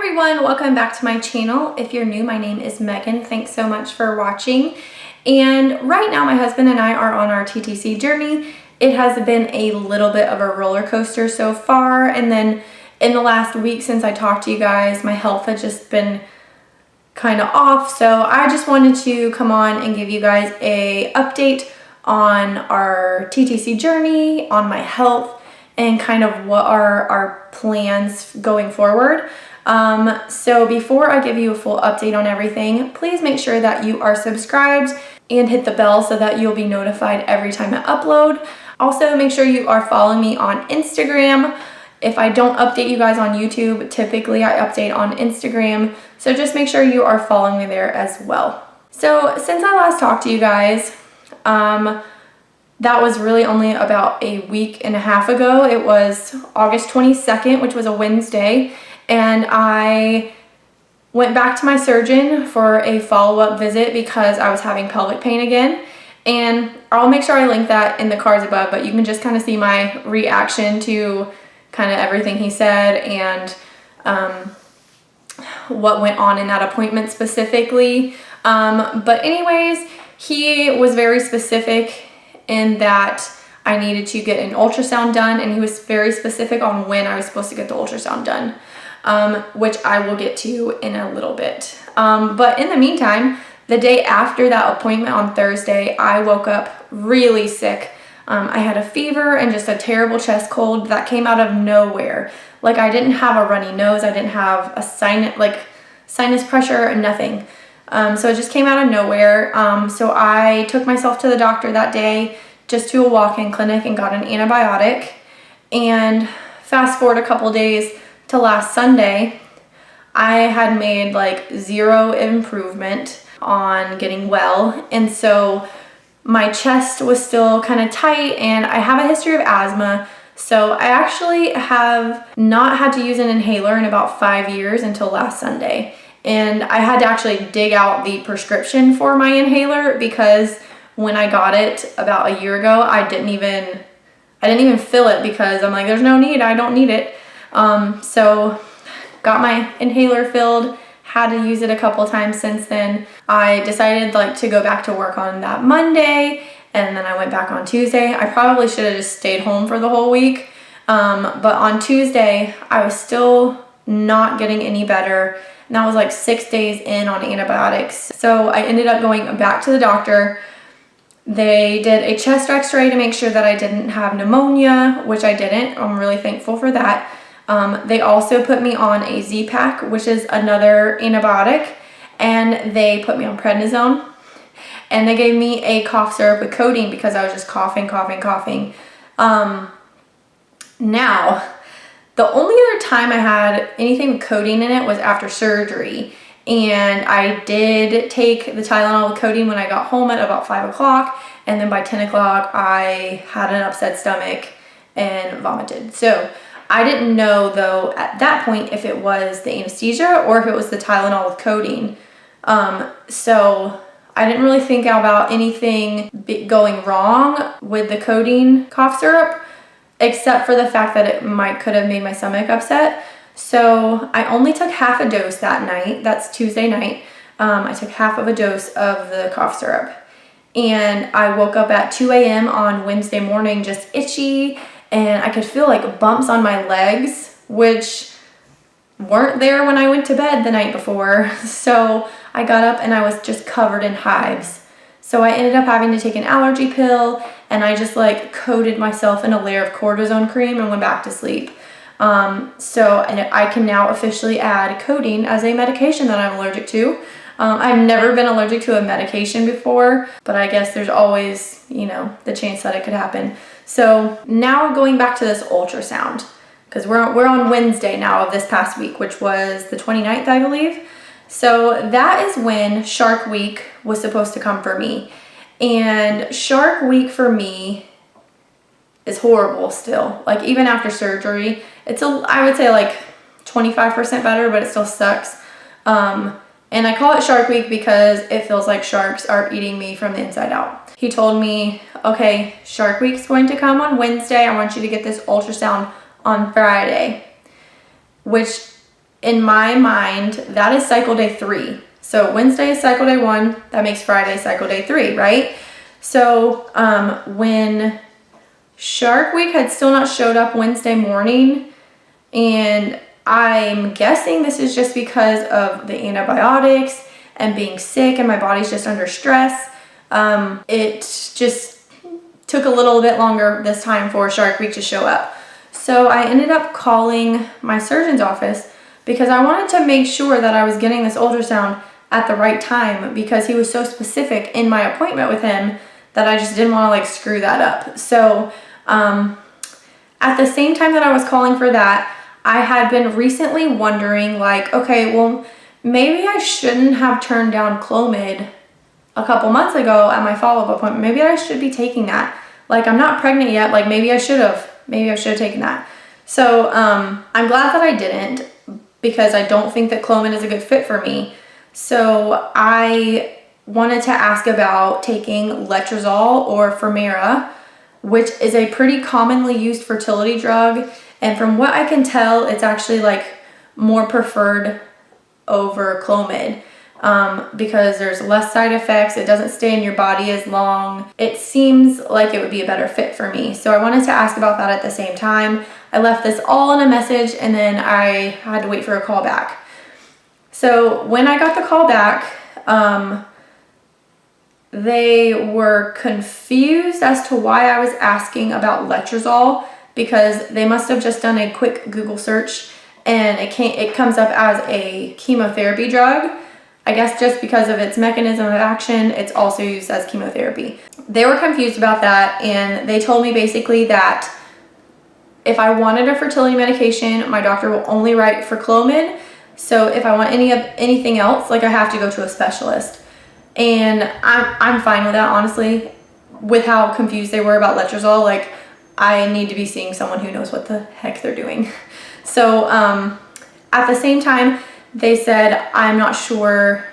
everyone, welcome back to my channel. If you're new, my name is Megan. Thanks so much for watching. And right now my husband and I are on our TTC journey. It has been a little bit of a roller coaster so far, and then in the last week since I talked to you guys, my health had just been kind of off. So I just wanted to come on and give you guys a update on our TTC journey, on my health, and kind of what are our plans going forward. So before I give you a full update on everything, please make sure that you are subscribed and hit the bell so that you'll be notified every time I upload. Also, make sure you are following me on Instagram. If I don't update you guys on YouTube, typically I update on Instagram. So just make sure you are following me there as well. So since I last talked to you guys, that was really only about a week and a half ago. It was August 22nd, which was a Wednesday, and I went back to my surgeon for a follow-up visit because I was having pelvic pain again. And I'll make sure I link that in the cards above, but you can just kind of see my reaction to kind of everything he said and what went on in that appointment specifically. But anyways, he was very specific in that I needed to get an ultrasound done, and he was very specific on when I was supposed to get the ultrasound done, which I will get to in a little bit. But in the meantime, the day after that appointment on Thursday, I woke up really sick. I had a fever and just a terrible chest cold that came out of nowhere. Like, I didn't have a runny nose, I didn't have a sinus pressure, nothing. So it just came out of nowhere. So I took myself to the doctor that day, just to a walk-in clinic, and got an antibiotic. And fast forward a couple days to last Sunday, I had made like zero improvement on getting well. And so my chest was still kind of tight, and I have a history of asthma. So I actually have not had to use an inhaler in about 5 years until last Sunday. And I had to actually dig out the prescription for my inhaler because when I got it about a year ago, I didn't even fill it because I'm like, there's no need, I don't need it. So got my inhaler filled, had to use it a couple times since then. I decided to go back to work on that Monday, and then I went back on Tuesday. I probably should have just stayed home for the whole week. But on Tuesday, I was still not getting any better. And that was like 6 days in on antibiotics. So I ended up going back to the doctor. They did a chest x-ray to make sure that I didn't have pneumonia, which I didn't. I'm really thankful for that. They also put me on a Z-Pak, which is another antibiotic, and they put me on prednisone. And they gave me a cough syrup with codeine because I was just coughing. Now, the only other time I had anything with codeine in it was after surgery. And I did take the Tylenol with codeine when I got home at about 5 o'clock. And then by 10 o'clock, I had an upset stomach and vomited. So I didn't know, though, at that point if it was the anesthesia or if it was the Tylenol with codeine. So I didn't really think about anything going wrong with the codeine cough syrup, except for the fact that it could have made my stomach upset. So I only took half a dose that night. That's Tuesday night. I took half of a dose of the cough syrup. And I woke up at 2 a.m. on Wednesday morning just itchy, and I could feel like bumps on my legs, which weren't there when I went to bed the night before. So I got up and I was just covered in hives. So I ended up having to take an allergy pill, and I just coated myself in a layer of cortisone cream and went back to sleep. And I can now officially add codeine as a medication that I'm allergic to. I've never been allergic to a medication before, but I guess there's always, the chance that it could happen. So now going back to this ultrasound, because we're on Wednesday now of this past week, which was the 29th, I believe. So that is when Shark Week was supposed to come for me. And Shark Week for me is horrible still. Even after surgery, I would say 25% better, but it still sucks. And I call it Shark Week because it feels like sharks are eating me from the inside out. He told me, okay, Shark Week's going to come on Wednesday. I want you to get this ultrasound on Friday, which in my mind, that is cycle day 3. So Wednesday is cycle day 1, that makes Friday cycle day 3, right? So when Shark Week had still not showed up Wednesday morning, and I'm guessing this is just because of the antibiotics and being sick and my body's just under stress. It just took a little bit longer this time for Shark Week to show up. So I ended up calling my surgeon's office because I wanted to make sure that I was getting this ultrasound at the right time, because he was so specific in my appointment with him that I just didn't want to like screw that up. So at the same time that I was calling for that, I had been recently wondering like, okay, well, maybe I shouldn't have turned down Clomid a couple months ago at my follow-up appointment. Maybe I should be taking that. Like, I'm not pregnant yet. Like, maybe I should have taken that. So I'm glad that I didn't, because I don't think that Clomid is a good fit for me. So I wanted to ask about taking letrozole or Femara, which is a pretty commonly used fertility drug. And from what I can tell, it's actually like more preferred over Clomid, because there's less side effects. It doesn't stay in your body as long. It seems like it would be a better fit for me. So I wanted to ask about that at the same time. I left this all in a message, and then I had to wait for a call back. So when I got the call back, they were confused as to why I was asking about letrozole, because they must have just done a quick Google search and it comes up as a chemotherapy drug. I guess just because of its mechanism of action, it's also used as chemotherapy. They were confused about that, and they told me basically that if I wanted a fertility medication, my doctor will only write for Clomid. So if I want anything else, like, I have to go to a specialist. And I'm fine with that, honestly, with how confused they were about letrozole. Like, I need to be seeing someone who knows what the heck they're doing. So at the same time, they said, I'm not sure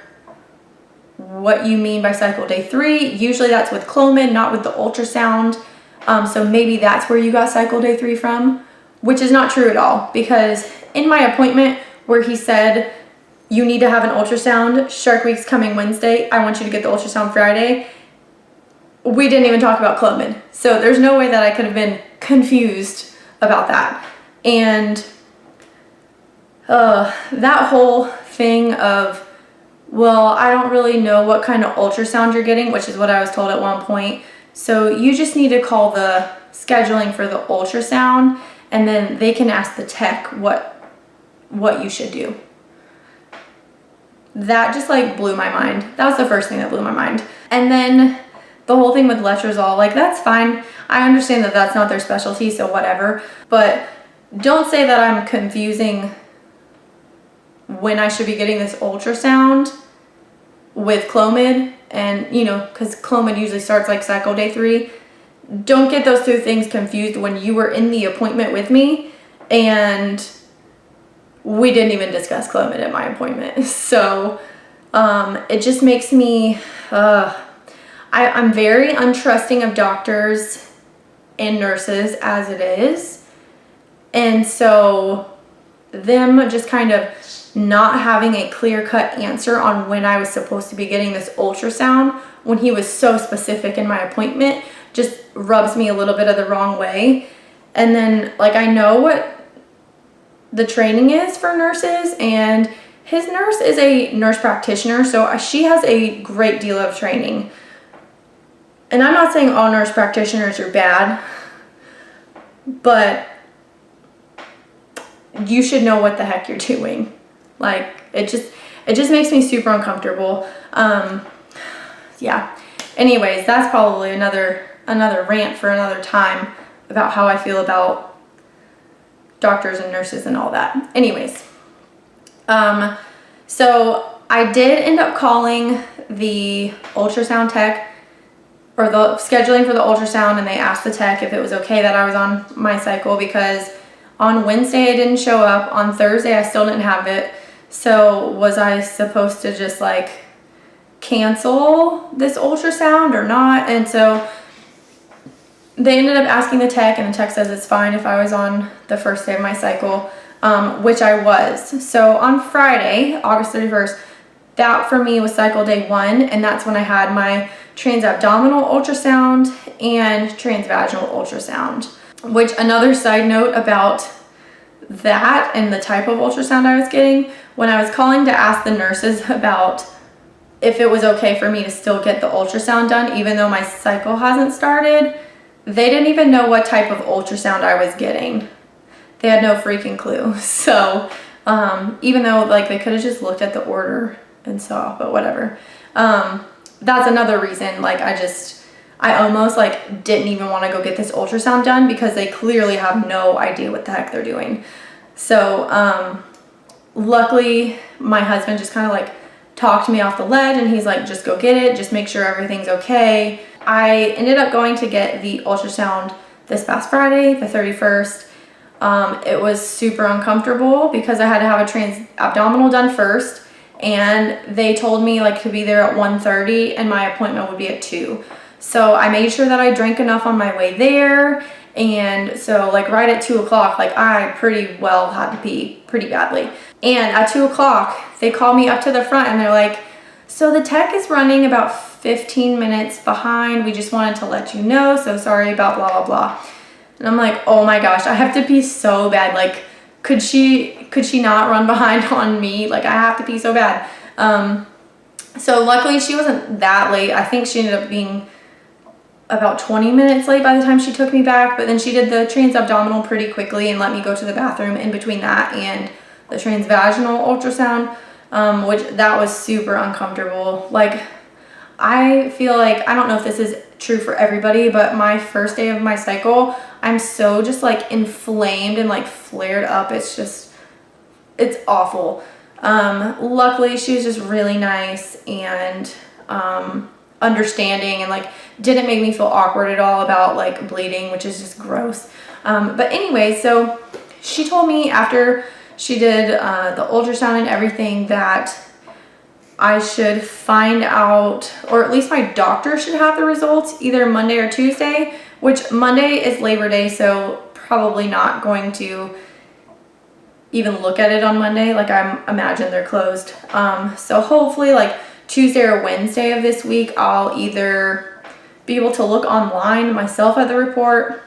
what you mean by cycle day 3. Usually that's with Clomid, not with the ultrasound. So maybe that's where you got cycle day 3 from, which is not true at all, because in my appointment where he said, you need to have an ultrasound, Shark Week's coming Wednesday, I want you to get the ultrasound Friday, we didn't even talk about Clomid. So there's no way that I could have been confused about that. And that whole thing of, well, I don't really know what kind of ultrasound you're getting, which is what I was told at one point. So you just need to call the scheduling for the ultrasound, and then they can ask the tech what you should do. That just like blew my mind. That was the first thing that blew my mind. And then the whole thing with letrozole, like, that's fine. I understand that that's not their specialty, so whatever. But don't say that I'm confusing when I should be getting this ultrasound with Clomid, and, you know, because Clomid usually starts like cycle day 3. Don't get those two things confused when you were in the appointment with me, and we didn't even discuss Clomid at my appointment. So it just makes me, I'm very untrusting of doctors and nurses as it is. And so them just kind of not having a clear-cut answer on when I was supposed to be getting this ultrasound, when he was so specific in my appointment, just rubs me a little bit of the wrong way. And then, like, I know what the training is for nurses, and his nurse is a nurse practitioner, so she has a great deal of training. And I'm not saying all nurse practitioners are bad, but you should know what the heck you're doing. Like, it just makes me super uncomfortable. Yeah. Anyways, that's probably another rant for another time about how I feel about doctors and nurses and all that. Anyways, so I did end up calling the ultrasound tech, or the scheduling for the ultrasound, and they asked the tech if it was okay that I was on my cycle, because on Wednesday I didn't show up. On Thursday I still didn't have it. So was I supposed to just like cancel this ultrasound or not? And so they ended up asking the tech, and the tech says it's fine if I was on the first day of my cycle. which I was. So on Friday, August 31st, that for me was cycle day 1, and that's when I had my transabdominal ultrasound and transvaginal ultrasound. Which, another side note about that and the type of ultrasound I was getting, when I was calling to ask the nurses about if it was okay for me to still get the ultrasound done even though my cycle hasn't started, they didn't even know what type of ultrasound I was getting. They had no freaking clue. So even though like they could have just looked at the order and saw, but whatever. That's another reason, like I almost like didn't even want to go get this ultrasound done because they clearly have no idea what the heck they're doing. So luckily my husband just kind of like talked me off the ledge, and he's like, just go get it, just make sure everything's okay. I ended up going to get the ultrasound this past Friday, the 31st. It was super uncomfortable because I had to have a transabdominal done first, and they told me like to be there at 1:30 and my appointment would be at 2. So I made sure that I drank enough on my way there, and so like right at 2 o'clock, like I pretty well had to pee pretty badly. And at 2 o'clock, they called me up to the front and they're like, so the tech is running about 15 minutes behind. We just wanted to let you know. So sorry about blah, blah, blah. And I'm like, oh my gosh, I have to pee so bad. Like, could she not run behind on me? Like, I have to pee so bad. So luckily she wasn't that late. I think she ended up being about 20 minutes late by the time she took me back. But then she did the transabdominal pretty quickly and let me go to the bathroom in between that and the transvaginal ultrasound, which that was super uncomfortable. Like, I feel like, I don't know if this is true for everybody, but my first day of my cycle, I'm so just like inflamed and like flared up. It's awful. Luckily she was just really nice and understanding and like didn't make me feel awkward at all about like bleeding, which is just gross. But anyway, so she told me after she did the ultrasound and everything that I should find out, or at least my doctor should have the results either Monday or Tuesday, which Monday is Labor Day, so probably not going to even look at it on Monday. Like, I imagine they're closed. So hopefully like Tuesday or Wednesday of this week, I'll either be able to look online myself at the report,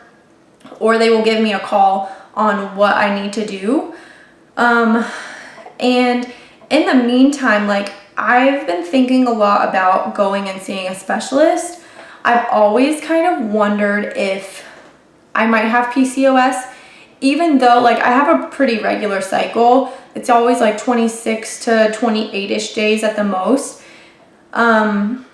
or they will give me a call on what I need to do. And in the meantime, like, I've been thinking a lot about going and seeing a specialist. I've always kind of wondered if I might have PCOS, even though like I have a pretty regular cycle. It's always like 26 to 28-ish days at the most. And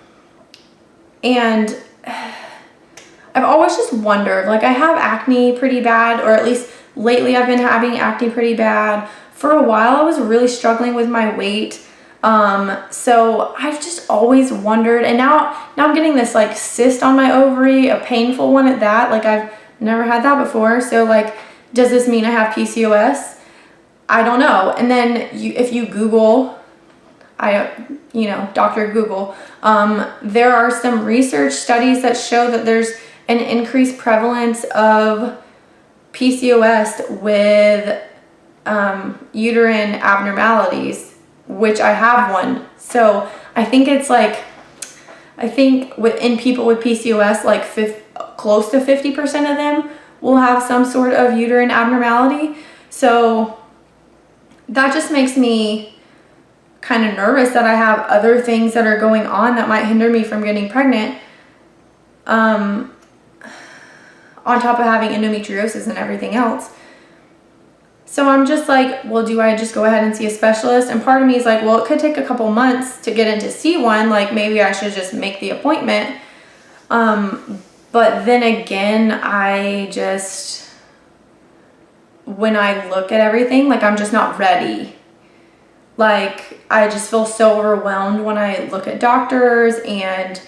I've always just wondered, like, I have acne pretty bad, or at least lately I've been having acne pretty bad. For a while I was really struggling with my weight. So I've just always wondered, and now I'm getting this like cyst on my ovary, a painful one at that. Like, I've never had that before. So like, does this mean I have PCOS? I don't know. And then if you Google, Dr. Google, there are some research studies that show that there's an increased prevalence of PCOS with uterine abnormalities, which I have one. So I think it's like, in people with PCOS, like close to 50% of them will have some sort of uterine abnormality. So that just makes me kind of nervous that I have other things that are going on that might hinder me from getting pregnant, on top of having endometriosis and everything else. So I'm just like, well, do I just go ahead and see a specialist? And part of me is like, well, it could take a couple months to get in to see one. Like, maybe I should just make the appointment. But then again, when I look at everything, like, I'm just not ready. Like, I just feel so overwhelmed when I look at doctors, and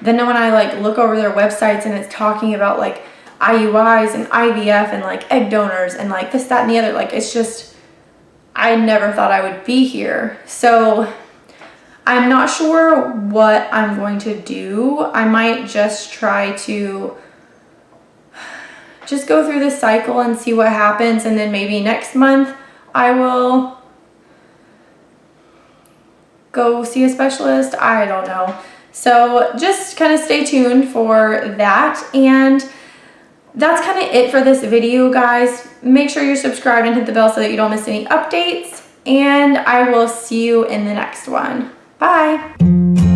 then when I like look over their websites and it's talking about like IUIs and IVF and like egg donors and like this, that, and the other. Like, it's just, I never thought I would be here. So I'm not sure what I'm going to do. I might just try to just go through this cycle and see what happens. And then maybe next month I will go see a specialist. I don't know. So just kind of stay tuned for that. And that's kind of it for this video, guys. Make sure you're subscribed and hit the bell so that you don't miss any updates. And I will see you in the next one. Bye.